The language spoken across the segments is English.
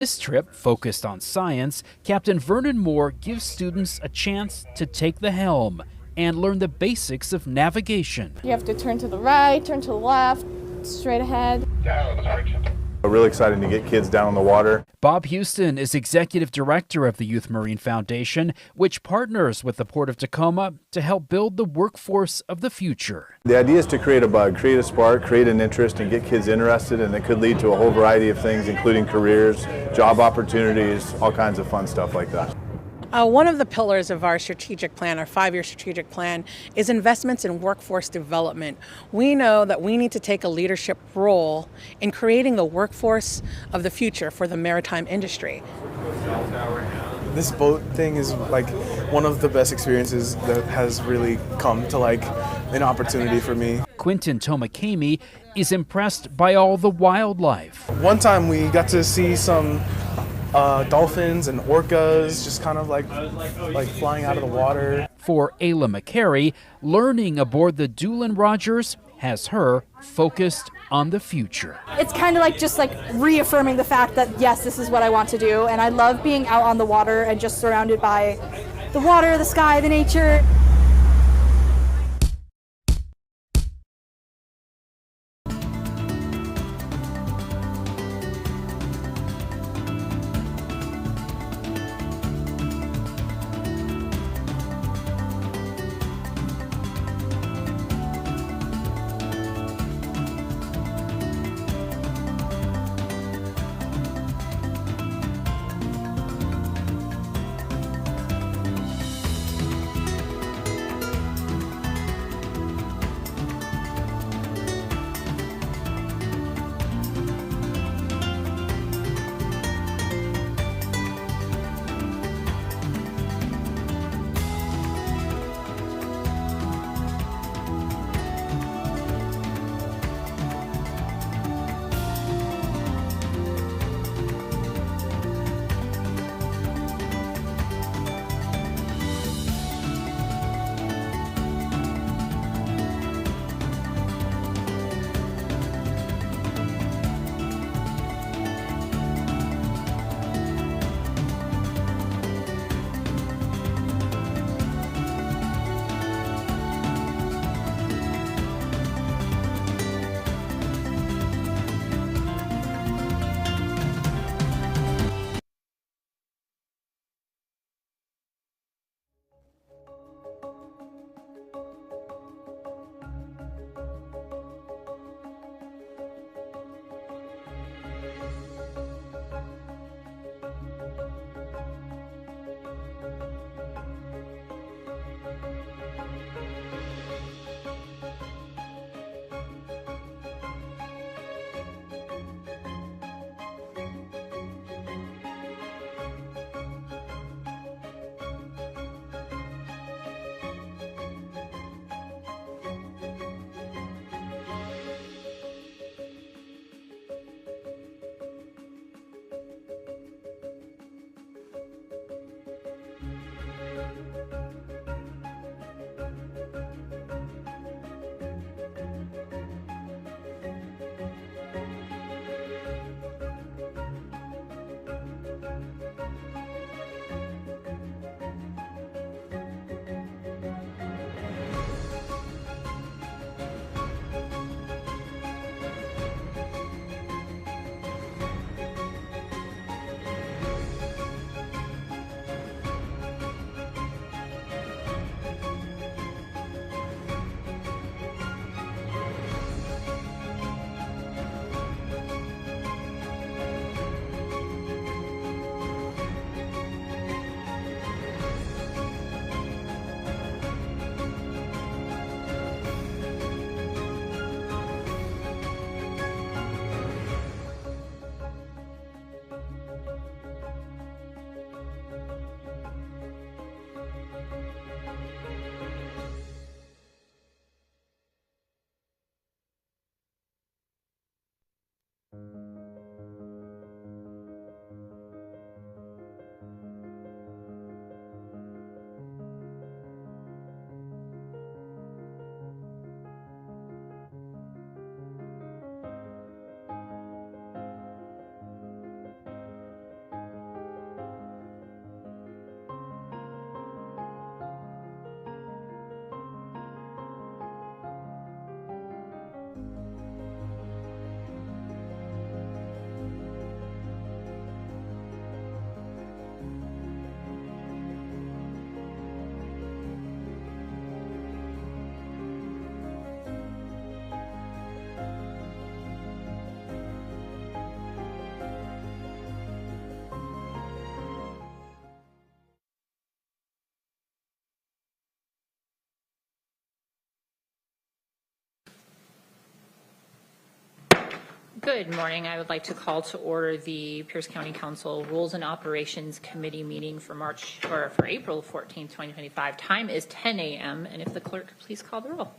This trip, focused on science, Captain Vernon Moore gives students a chance to take the helm and learn the basics of navigation. You have to turn to the right, turn to the left, straight ahead. Really exciting to get kids down on the water. Bob Houston is executive director of the Youth Marine Foundation, which partners with the Port of Tacoma to help build the workforce of the future. The idea is to create a bug, create a spark, create an interest, and get kids interested, and it could lead to a whole variety of things, including careers, job opportunities, all kinds of fun stuff like that. One of the pillars of our strategic plan, our 5-year strategic plan, is investments in workforce development. We know that we need to take a leadership role in creating the workforce of the future for the maritime industry. This boat thing is like one of the best experiences that has really come to like an opportunity for me. Quentin Tomakami is impressed by all the wildlife. One time we got to see some dolphins and orcas just kind of like flying out of the water. For Ayla McCary, learning aboard the Doolin Rogers has her focused on the future. It's kind of like just reaffirming the fact that yes, this is what I want to do, and I love being out on the water and just surrounded by the water, the sky, the nature. Good morning. I would like to call to order the Pierce County Council Rules and Operations Committee meeting for April 14th, 2025. Time is 10 a.m. And if the clerk could please call the roll.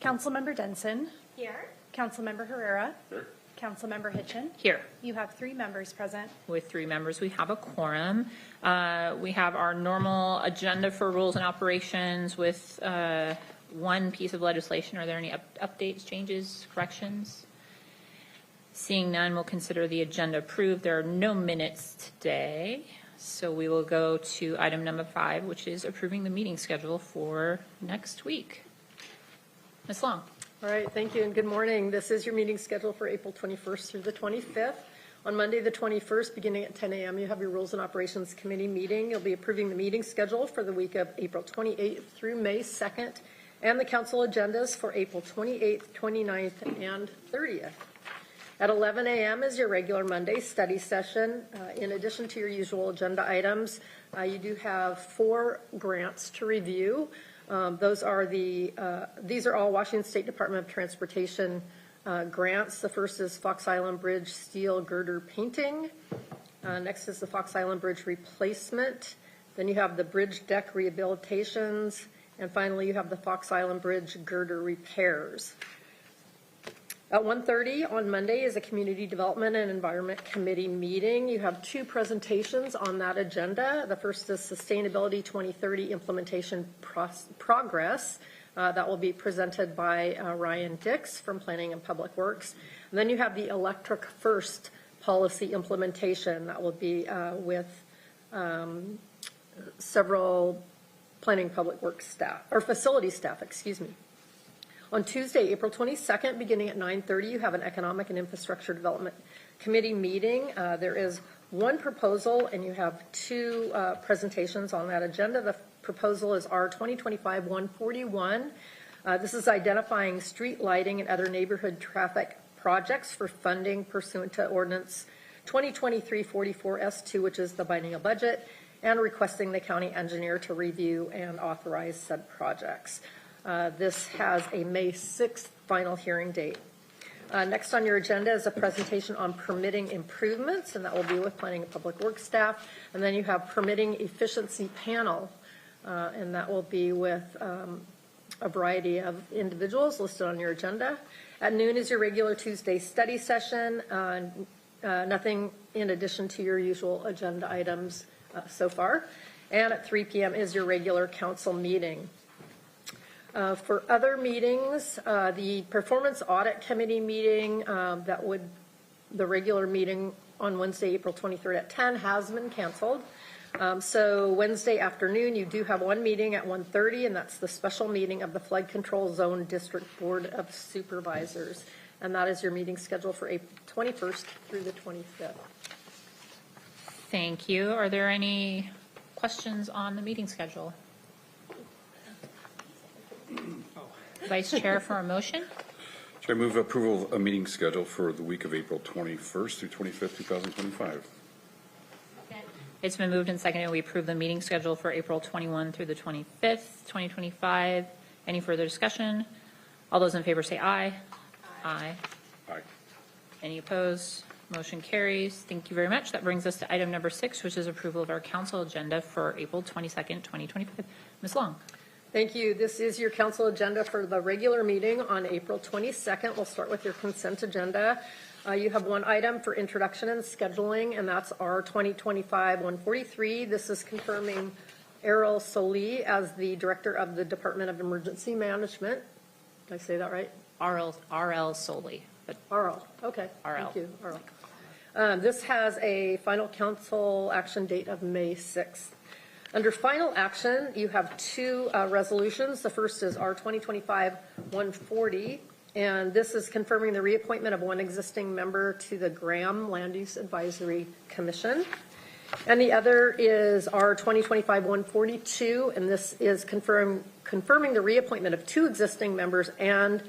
Councilmember Denson. Here. Councilmember Herrera. Here. Councilmember Hitchin. Here. You have 3 members present. With 3 members, we have a quorum. We have our normal agenda for rules and operations with one piece of legislation. Are there any updates, changes, corrections? Seeing none, we'll consider the agenda approved. There are no minutes today, so we will go to item number 5, which is approving the meeting schedule for next week. Ms. Long. All right, thank you and good morning. This is your meeting schedule for April 21st through the 25th. On Monday, the 21st, beginning at 10 a.m., you have your Rules and Operations Committee meeting. You'll be approving the meeting schedule for the week of April 28th through May 2nd and the council agendas for April 28th, 29th, and 30th. At 11 a.m. is your regular Monday study session. In addition to your usual agenda items, you do have 4 grants to review. These are all Washington State Department of Transportation grants. The first is Fox Island Bridge steel girder painting. Next is the Fox Island Bridge replacement. Then you have the bridge deck rehabilitations. And finally, you have the Fox Island Bridge girder repairs. At 1:30 on Monday is a Community Development and Environment Committee meeting. You have 2 presentations on that agenda. The first is Sustainability 2030 Implementation Progress. That will be presented by Ryan Dix from Planning and Public Works. And then you have the Electric First Policy Implementation. That will be with several Planning and Public Works staff, or facility staff, excuse me. On Tuesday, April 22nd, beginning at 9:30, you have an Economic and Infrastructure Development Committee meeting. There is 1 proposal, and you have 2 presentations on that agenda. The proposal is R 2025-141. This is identifying street lighting and other neighborhood traffic projects for funding pursuant to Ordinance 2023-44 S2, which is the biennial budget, and requesting the county engineer to review and authorize said projects. This has a May 6th final hearing date. Next on your agenda is a presentation on permitting improvements, and that will be with Planning and Public Works staff. And then you have permitting efficiency panel, and that will be with a variety of individuals listed on your agenda. At noon is your regular Tuesday study session. Nothing in addition to your usual agenda items so far. And at 3 p.m. is your regular council meeting. For other meetings, the Performance Audit Committee meeting, the regular meeting on Wednesday, April 23rd at 10 has been canceled. So Wednesday afternoon, you do have 1 meeting at 1:30, and that's the special meeting of the Flood Control Zone District Board of Supervisors. And that is your meeting schedule for April 21st through the 25th. Thank you. Are there any questions on the meeting schedule? Vice Chair for a motion. Chair, move approval of a meeting schedule for the week of April 21st through 25th, 2025. It's been moved and seconded. We approve the meeting schedule for April 21 through the 25th, 2025. Any further discussion? All those in favor say aye. Aye. Aye. Any opposed? Motion carries. Thank you very much. That brings us to item number 6, which is approval of our council agenda for April 22nd, 2025. Ms. Long. Thank you. This is your council agenda for the regular meeting on April 22nd. We'll start with your consent agenda. You have 1 item for introduction and scheduling, and that's R 2025-143. This is confirming Errol Soli as the Director of the Department of Emergency Management. Did I say that right? RL Soli. But RL. Okay. RL. Thank you. RL. This has a final council action date of May 6th. Under final action, you have 2 resolutions. The first is R 2025-140, and this is confirming the reappointment of 1 existing member to the Graham Land Use Advisory Commission. And the other is R 2025-142, and this is confirming the reappointment of 2 existing members and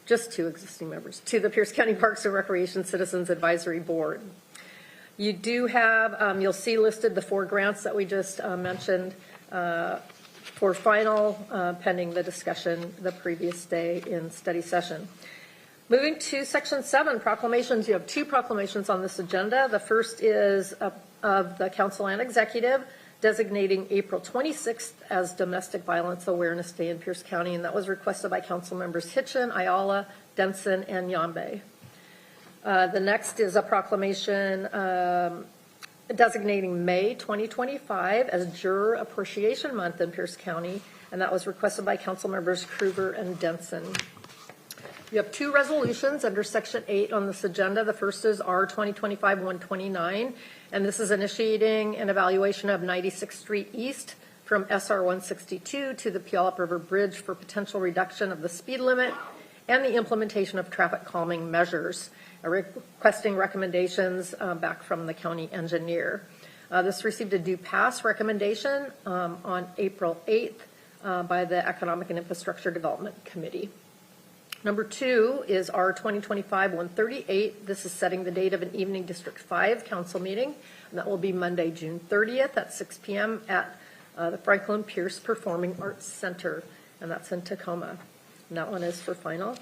just 2 existing members to the Pierce County Parks and Recreation Citizens Advisory Board. You do have, you'll see listed the 4 grants that we just mentioned for final pending the discussion the previous day in study session. Moving to section 7, proclamations. You have 2 proclamations on this agenda. The first is of the council and executive designating April 26th as Domestic Violence Awareness Day in Pierce County, and that was requested by council members Hitchin, Ayala, Denson, and Yambe. The next is a proclamation designating May 2025 as Juror Appreciation Month in Pierce County, and that was requested by council members Kruger and Denson. You have 2 resolutions under Section 8 on this agenda. The first is R 2025-129, and this is initiating an evaluation of 96th Street East from SR 162 to the Puyallup River Bridge for potential reduction of the speed limit and the implementation of traffic calming measures, requesting recommendations back from the county engineer. This received a due pass recommendation on April 8th by the Economic and Infrastructure Development Committee. Number 2 is R 2025-138. This is setting the date of an evening District 5 council meeting, and that will be Monday, June 30th at 6 p.m. at the Franklin Pierce Performing Arts Center, and that's in Tacoma. And that one is for final.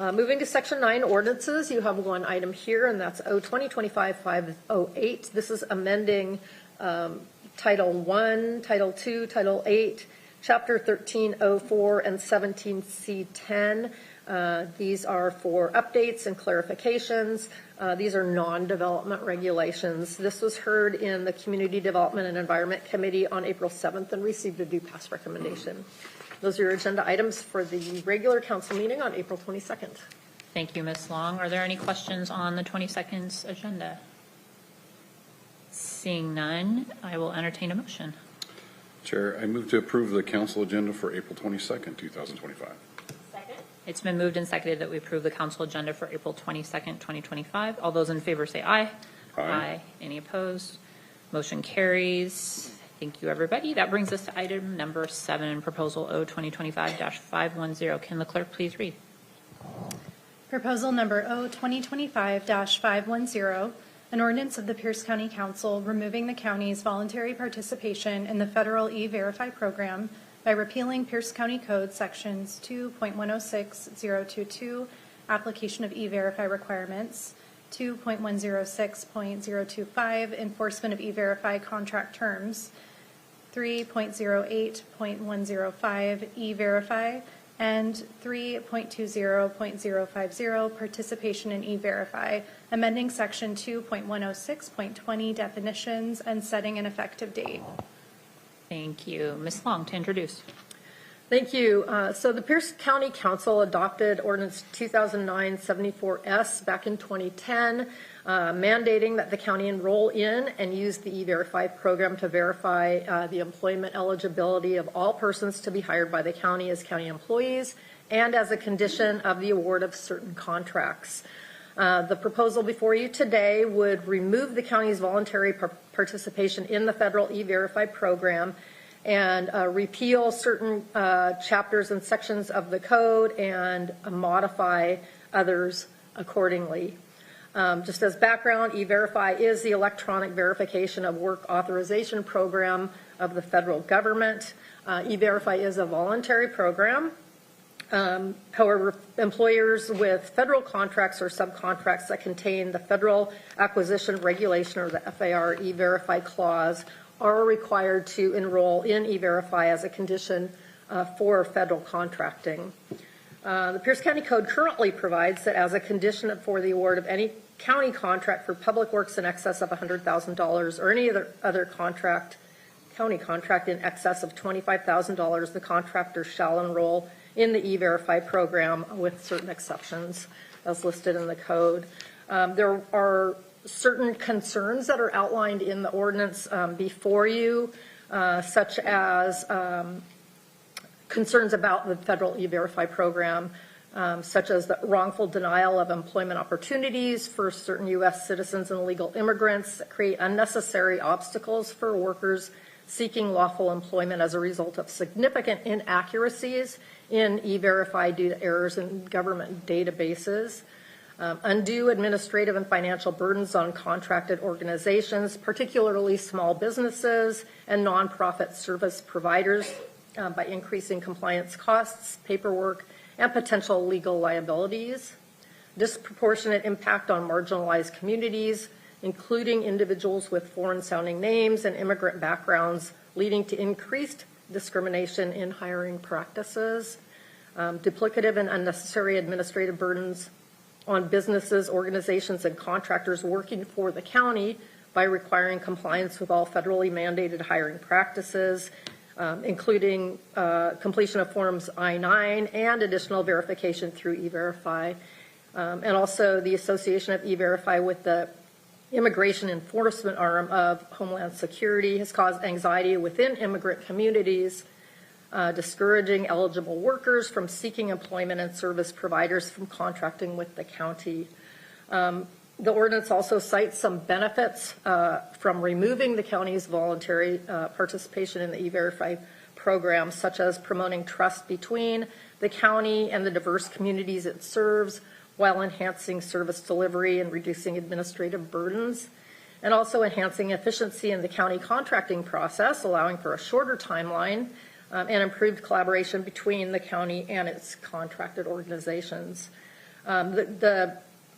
Moving to Section 9, ordinances. You have 1 item here, and that's O 2025-508. This is amending Title 1, Title 2, Title 8, Chapter 1304, and 17C10. These are for updates and clarifications. These are non-development regulations. This was heard in the Community Development and Environment Committee on April 7th and received a due pass recommendation. Those are your agenda items for the regular council meeting on April 22nd. Thank you, Ms. Long. Are there any questions on the 22nd's agenda? Seeing none, I will entertain a motion. Chair, I move to approve the council agenda for April 22nd, 2025. It's been moved and seconded that we approve the council agenda for April 22nd, 2025. All those in favor say aye. Aye. Any opposed? Motion carries. Thank you, everybody. That brings us to item number 7, Proposal O 2025-510. Can the clerk please read? Proposal number O 2025-510, an ordinance of the Pierce County Council removing the county's voluntary participation in the federal E-Verify program by repealing Pierce County Code sections 2.106.022, application of E-Verify requirements, 2.106.025, enforcement of E-Verify contract terms, 3.08.105, E-Verify, and 3.20.050, participation in E-Verify, amending section 2.106.20, definitions, and setting an effective date. Thank you. Ms. Long to introduce. Thank you. So the Pierce County Council adopted Ordinance 2009-74S back in 2010, mandating that the county enroll in and use the E-Verify program to verify the employment eligibility of all persons to be hired by the county as county employees and as a condition of the award of certain contracts. The proposal before you today would remove the county's voluntary participation in the federal E-Verify program and repeal certain chapters and sections of the code and modify others accordingly. Just as background, E-Verify is the electronic verification of work authorization program of the federal government. E-Verify is a voluntary program. However, employers with federal contracts or subcontracts that contain the Federal Acquisition Regulation or the FAR E-Verify clause are required to enroll in E-Verify as a condition for federal contracting. The Pierce County Code currently provides that as a condition for the award of any county contract for public works in excess of $100,000 or any other county contract in excess of $25,000, the contractor shall enroll in the E-Verify program with certain exceptions as listed in the code. There are certain concerns that are outlined in the ordinance before you, such as concerns about the federal E-Verify program, such as the wrongful denial of employment opportunities for certain U.S. citizens and legal immigrants that create unnecessary obstacles for workers seeking lawful employment as a result of significant inaccuracies in E-Verify due to errors in government databases, undue administrative and financial burdens on contracted organizations, particularly small businesses and nonprofit service providers by increasing compliance costs, paperwork, and potential legal liabilities. disproportionate impact on marginalized communities, including individuals with foreign-sounding names and immigrant backgrounds, leading to increased discrimination in hiring practices, duplicative and unnecessary administrative burdens on businesses, organizations, and contractors working for the county by requiring compliance with all federally mandated hiring practices, including completion of Forms I-9 and additional verification through E-Verify, and also the association of E-Verify with the immigration enforcement arm of Homeland Security has caused anxiety within immigrant communities, discouraging eligible workers from seeking employment and service providers from contracting with the county. The ordinance also cites some benefits from removing the county's voluntary participation in the E-Verify program, such as promoting trust between the county and the diverse communities it serves, while enhancing service delivery and reducing administrative burdens, and also enhancing efficiency in the county contracting process, allowing for a shorter timeline and improved collaboration between the county and its contracted organizations. The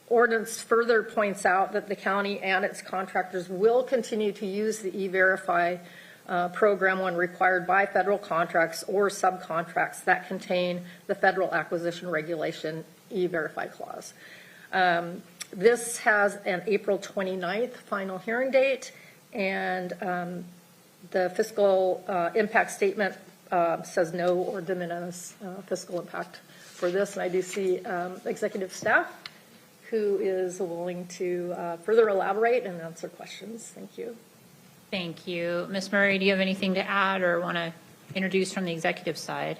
ordinance further points out that the county and its contractors will continue to use the E-Verify program when required by federal contracts or subcontracts that contain the federal acquisition regulation E-Verify clause. This has an April 29th final hearing date, and the fiscal impact statement says no or de minimis fiscal impact for this. And I do see executive staff who is willing to further elaborate and answer questions. Thank you. Thank you. Ms. Murray, do you have anything to add or want to introduce from the executive side?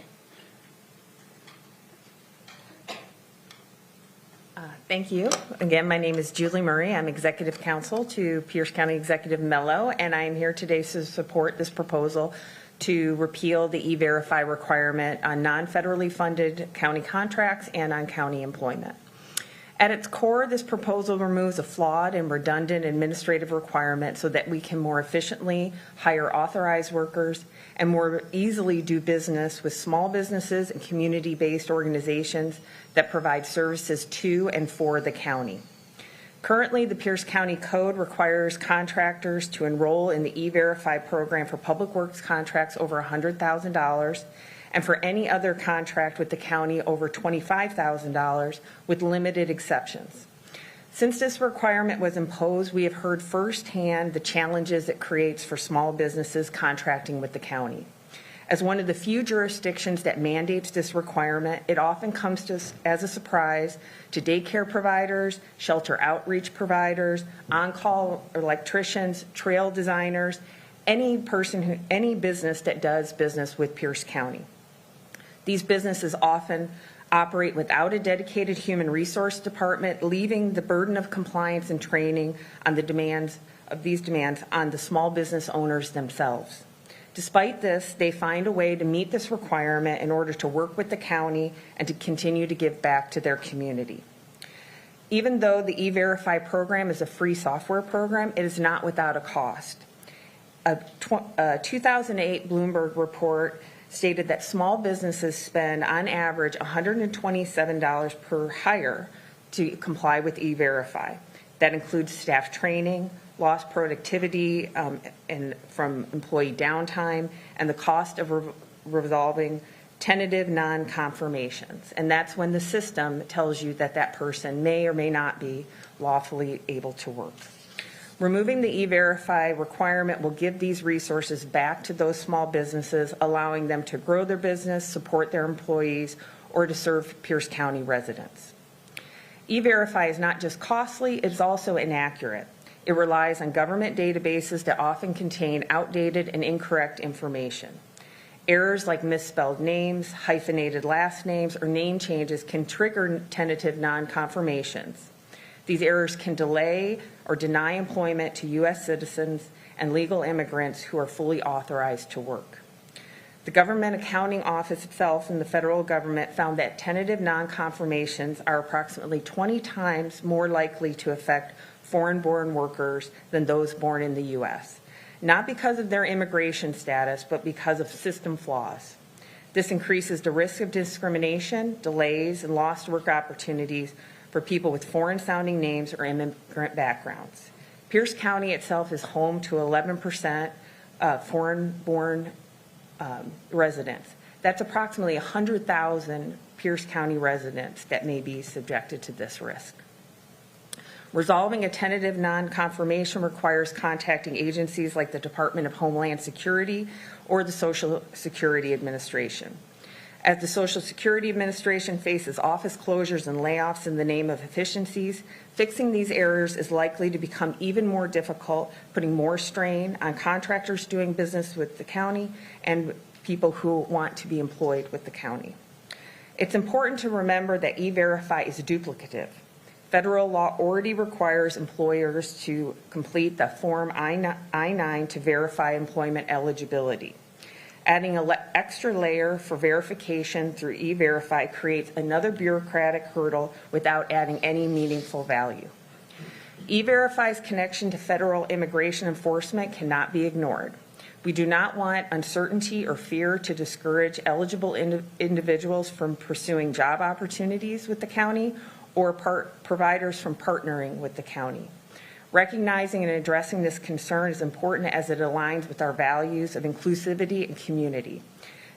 Thank you. Again, my name is Julie Murray. I'm Executive Counsel to Pierce County Executive Mello, and I'm here today to support this proposal to repeal the E-Verify requirement on non-federally funded county contracts and on county employment. At its core, this proposal removes a flawed and redundant administrative requirement so that we can more efficiently hire authorized workers and more easily do business with small businesses and community-based organizations that provide services to and for the county. Currently, the Pierce County Code requires contractors to enroll in the E-Verify program for public works contracts over $100,000 and for any other contract with the county over $25,000 with limited exceptions. Since this requirement was imposed, we have heard firsthand the challenges it creates for small businesses contracting with the county. As one of the few jurisdictions that mandates this requirement, it often comes to us as a surprise to daycare providers, shelter outreach providers, on-call electricians, trail designers, any business that does business with Pierce County. These businesses often operate without a dedicated human resource department, leaving the burden of compliance and training on the demands on the small business owners themselves. Despite this, they find a way to meet this requirement in order to work with the county and to continue to give back to their community. Even though the E-Verify program is a free software program, it is not without a cost. A 2008 Bloomberg report stated that small businesses spend on average $127 per hire to comply with E-Verify. That includes staff training, lost productivity and from employee downtime, and the cost of resolving tentative non-confirmations. And that's when the system tells you that that person may or may not be lawfully able to work. Removing the E-Verify requirement will give these resources back to those small businesses, allowing them to grow their business, support their employees, or to serve Pierce County residents. E-Verify is not just costly, it's also inaccurate. It relies on government databases that often contain outdated and incorrect information. Errors like misspelled names, hyphenated last names, or name changes can trigger tentative non-confirmations. These errors can delay or deny employment to U.S. citizens and legal immigrants who are fully authorized to work. The Government Accounting Office itself in the federal government found that tentative non-confirmations are approximately 20 times more likely to affect foreign-born workers than those born in the U.S., not because of their immigration status, but because of system flaws. This increases the risk of discrimination, delays, and lost work opportunities for for people with foreign-sounding names or immigrant backgrounds. Pierce County itself is home to 11% foreign-born residents. That's approximately 100,000 Pierce County residents that may be subjected to this risk. Resolving a tentative non-confirmation requires contacting agencies like the Department of Homeland Security or the Social Security Administration. As the Social Security Administration faces office closures and layoffs in the name of efficiencies, fixing these errors is likely to become even more difficult, putting more strain on contractors doing business with the county and people who want to be employed with the county. It's important to remember that E-Verify is duplicative. Federal law already requires employers to complete the Form I-9 to verify employment eligibility. Adding an extra layer for verification through E-Verify creates another bureaucratic hurdle without adding any meaningful value. E-Verify's connection to federal immigration enforcement cannot be ignored. We do not want uncertainty or fear to discourage eligible individuals from pursuing job opportunities with the county or providers from partnering with the county. Recognizing and addressing this concern is important as it aligns with our values of inclusivity and community.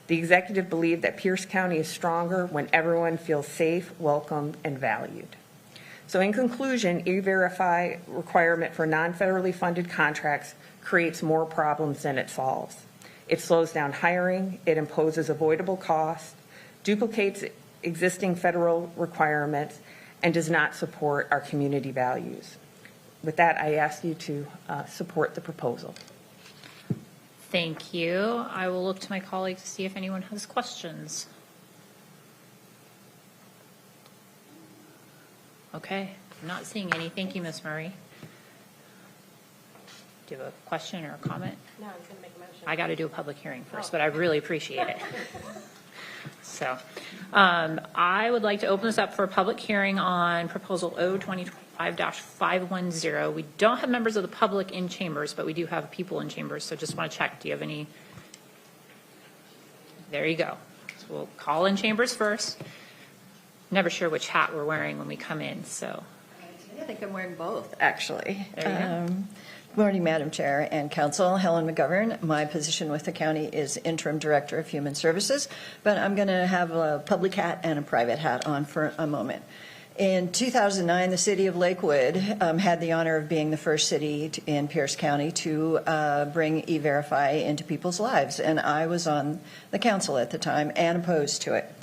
The executive believed that Pierce County is stronger when everyone feels safe, welcome, and valued. So in conclusion, E-Verify requirement for non-federally funded contracts creates more problems than it solves. It slows down hiring, it imposes avoidable costs, duplicates existing federal requirements, and does not support our community values. With that, I ask you to support the proposal. Thank you. I will look to my colleagues to see if anyone has questions. Okay, I'm not seeing any. Thank you, Ms. Murray. Do you have a question or a comment? No, I was going to make a motion. I got to do a public hearing first, but I really appreciate it. So I would like to open this up for a public hearing on proposal O 2025-510. We don't have members of the public in chambers, but we do have people in chambers. So just want to check. Do you have any? There you go. So we'll call in chambers first. Never sure which hat we're wearing when we come in. So I think I'm wearing both, actually. There you go. Good morning, Madam Chair and Council. Helen McGovern. My position with the county is Interim Director of Human Services, but I'm going to have a public hat and a private hat on for a moment. In 2009, the city of Lakewood had the honor of being the first city in Pierce County to bring E-Verify into people's lives, and I was on the council at the time and opposed to it.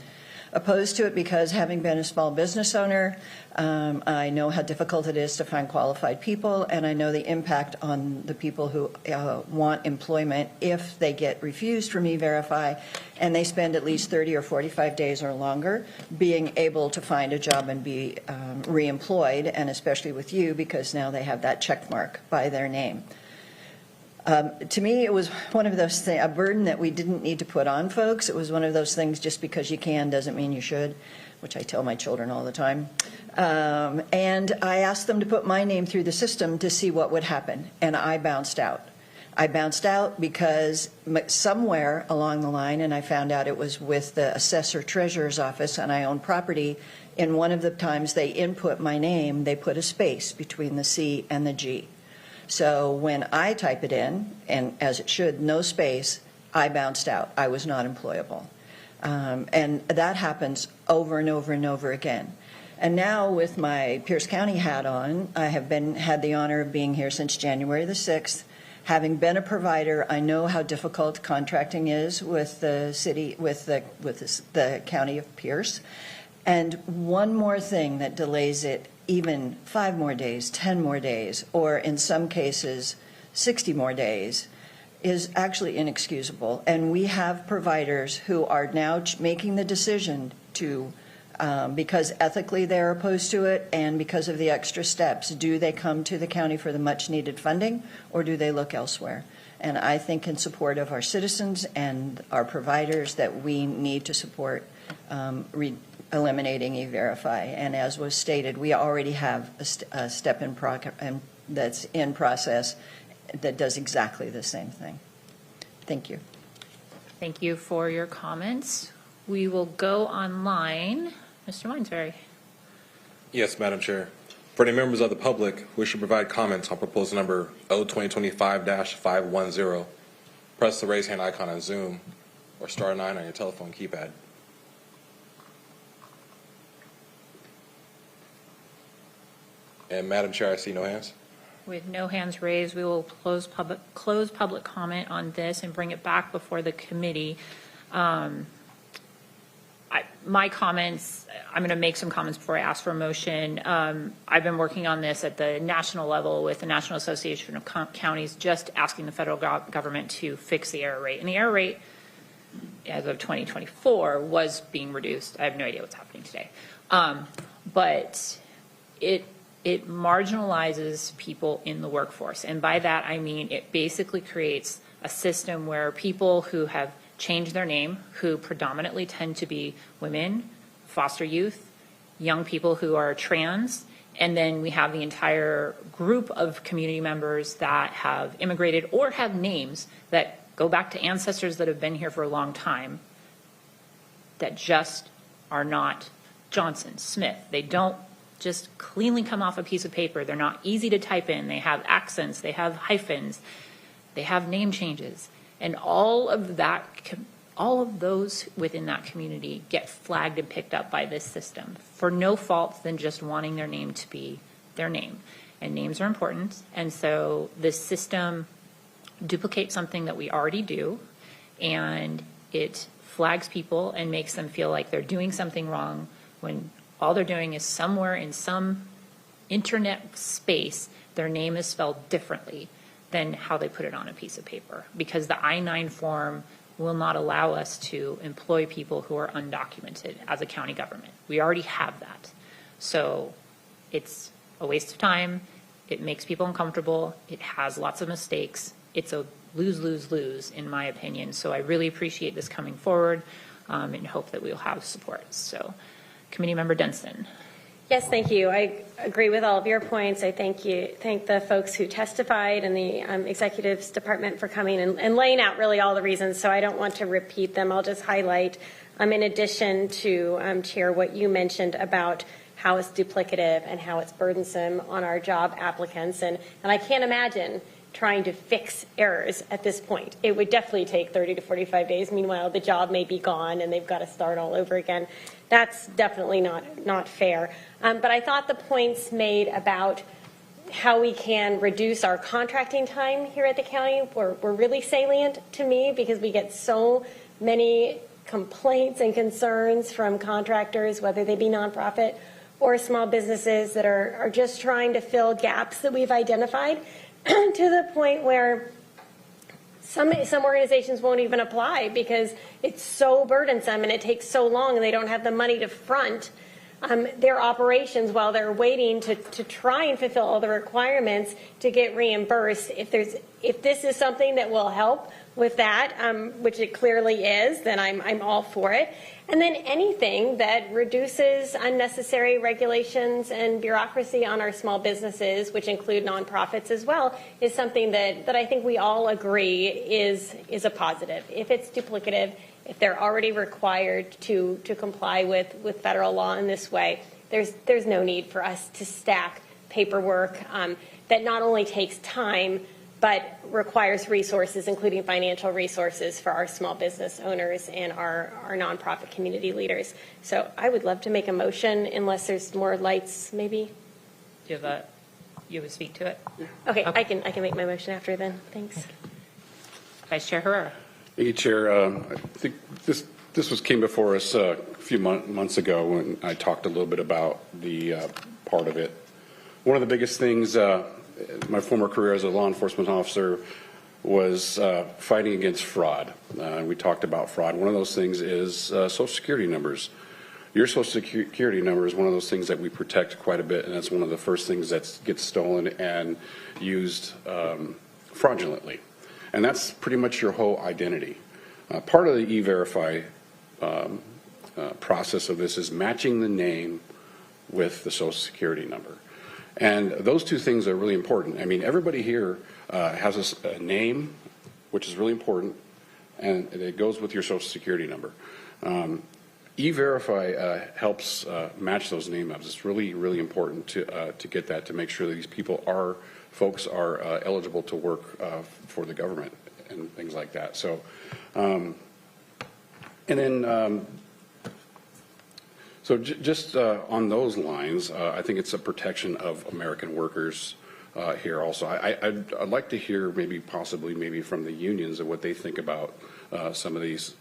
Opposed to it because, having been a small business owner, I know how difficult it is to find qualified people, and I know the impact on the people who want employment if they get refused from E-Verify and they spend at least 30 or 45 days or longer being able to find a job and be reemployed, and especially with you because now they have that check mark by their name. To me, it was one of those things, a burden that we didn't need to put on folks. It was one of those things, just because you can doesn't mean you should, which I tell my children all the time. And I asked them to put my name through the system to see what would happen, and I bounced out. I bounced out because somewhere along the line, and I found out it was with the assessor treasurer's office, and I own property, in one of the times they input my name, they put a space between the C and the G. So when I type it in, and as it should, no space, I bounced out. I was not employable. And that happens over and over and over again. And now with my Pierce County hat on, I have had the honor of being here since January the 6th. Having been a provider, I know how difficult contracting is with the city, with the county of Pierce. And one more thing that delays it even 5 more days, 10 more days, or in some cases 60 more days, is actually inexcusable. And we have providers who are now making the decision to, because ethically they're opposed to it and because of the extra steps, do they come to the county for the much needed funding, or do they look elsewhere? And I think in support of our citizens and our providers that we need to support eliminating E-Verify. And as was stated, we already have a step that's in process that does exactly the same thing. Thank you. Thank you for your comments. We will go online. Mr. Minesberry. Yes, Madam Chair. For any members of the public who wish to provide comments on proposal number O2025-510, press the raise hand icon on Zoom or star 9 on your telephone keypad. And Madam Chair, I see no hands. With no hands raised, we will close public comment on this and bring it back before the committee. My comments, I'm going to make some comments before I ask for a motion. I've been working on this at the national level with the National Association of Counties, just asking the federal government to fix the error rate. And the error rate, as of 2024, was being reduced. I have no idea what's happening today. But it marginalizes people in the workforce. And by that, I mean it basically creates a system where people who have changed their name, who predominantly tend to be women, foster youth, young people who are trans, and then we have the entire group of community members that have immigrated or have names that go back to ancestors that have been here for a long time that just are not Johnson, Smith. They don't just cleanly come off a piece of paper. They're not easy to type in. They have accents, they have hyphens, they have name changes. And all of those within that community get flagged and picked up by this system for no fault than just wanting their name to be their name. And names are important. And so this system duplicates something that we already do, and it flags people and makes them feel like they're doing something wrong when all they're doing is somewhere in some internet space, their name is spelled differently than how they put it on a piece of paper, because the I-9 form will not allow us to employ people who are undocumented as a county government. We already have that. So it's a waste of time. It makes people uncomfortable. It has lots of mistakes. It's a lose, lose, lose, in my opinion. So I really appreciate this coming forward and hope that we'll have support. So Committee Member Dunstan. Yes, thank you. I agree with all of your points. I thank the folks who testified and the Executives Department for coming and laying out really all the reasons, so I don't want to repeat them. I'll just highlight, in addition to, Chair, what you mentioned about how it's duplicative and how it's burdensome on our job applicants. And I can't imagine trying to fix errors at this point. It would definitely take 30 to 45 days. Meanwhile, the job may be gone and they've got to start all over again. That's definitely not fair. But I thought the points made about how we can reduce our contracting time here at the county were really salient to me, because we get so many complaints and concerns from contractors, whether they be nonprofit or small businesses, that are just trying to fill gaps that we've identified to the point where some organizations won't even apply because it's so burdensome and it takes so long, and they don't have the money to front their operations while they're waiting to try and fulfill all the requirements to get reimbursed. If this is something that will help with that, which it clearly is, then I'm all for it. And then anything that reduces unnecessary regulations and bureaucracy on our small businesses, which include nonprofits as well, is something that I think we all agree is a positive. If it's duplicative, if they're already required to comply with federal law in this way, there's no need for us to stack paperwork that not only takes time, but requires resources, including financial resources for our small business owners and our nonprofit community leaders. So I would love to make a motion, unless there's more lights, maybe. You would speak to it? Okay. I can make my motion after then. Thanks. Vice Chair Herrera. Thank you, Chair. I think this came before us a few months ago when I talked a little bit about the part of it. One of the biggest things, my former career as a law enforcement officer, was fighting against fraud. We talked about fraud. One of those things is Social Security numbers. Your Social Security number is one of those things that we protect quite a bit, and that's one of the first things that gets stolen and used fraudulently. And that's pretty much your whole identity. Part of the E-Verify process of this is matching the name with the Social Security number. And those two things are really important. I mean, everybody here has a name, which is really important, and it goes with your Social Security number. E-Verify helps match those name ups. It's really, really important to get that, to make sure that these folks are eligible to work for the government and things like that. So, and then, just on those lines, I think it's a protection of American workers here also. I'd like to hear possibly from the unions of what they think about some of these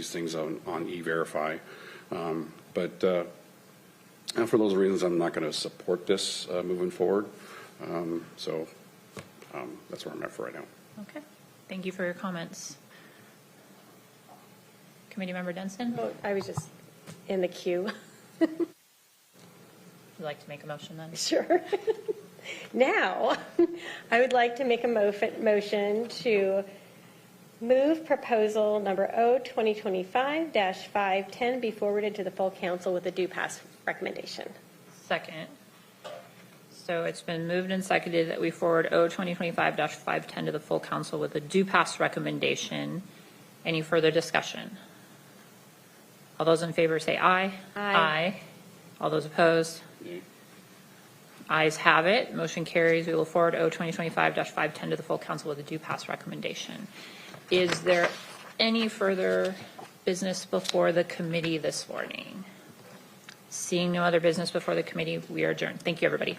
things on E-Verify. But for those reasons, I'm not going to support this moving forward. So that's where I'm at for right now. Okay. Thank you for your comments. Committee Member Denson? Oh, I was just in the queue. Would you like to make a motion then? Sure. Now, I would like to make a motion to move proposal number O-2025-510 be forwarded to the full council with a due pass recommendation. Second. So it's been moved and seconded that we forward O-2025-510 to the full council with a due pass recommendation. Any further discussion? All those in favor say aye. Aye. All those opposed? Ayes have it. Motion carries. We will forward O-2025-510 to the full council with a due pass recommendation. Is there any further business before the committee this morning? Seeing no other business before the committee, we are adjourned. Thank you, everybody.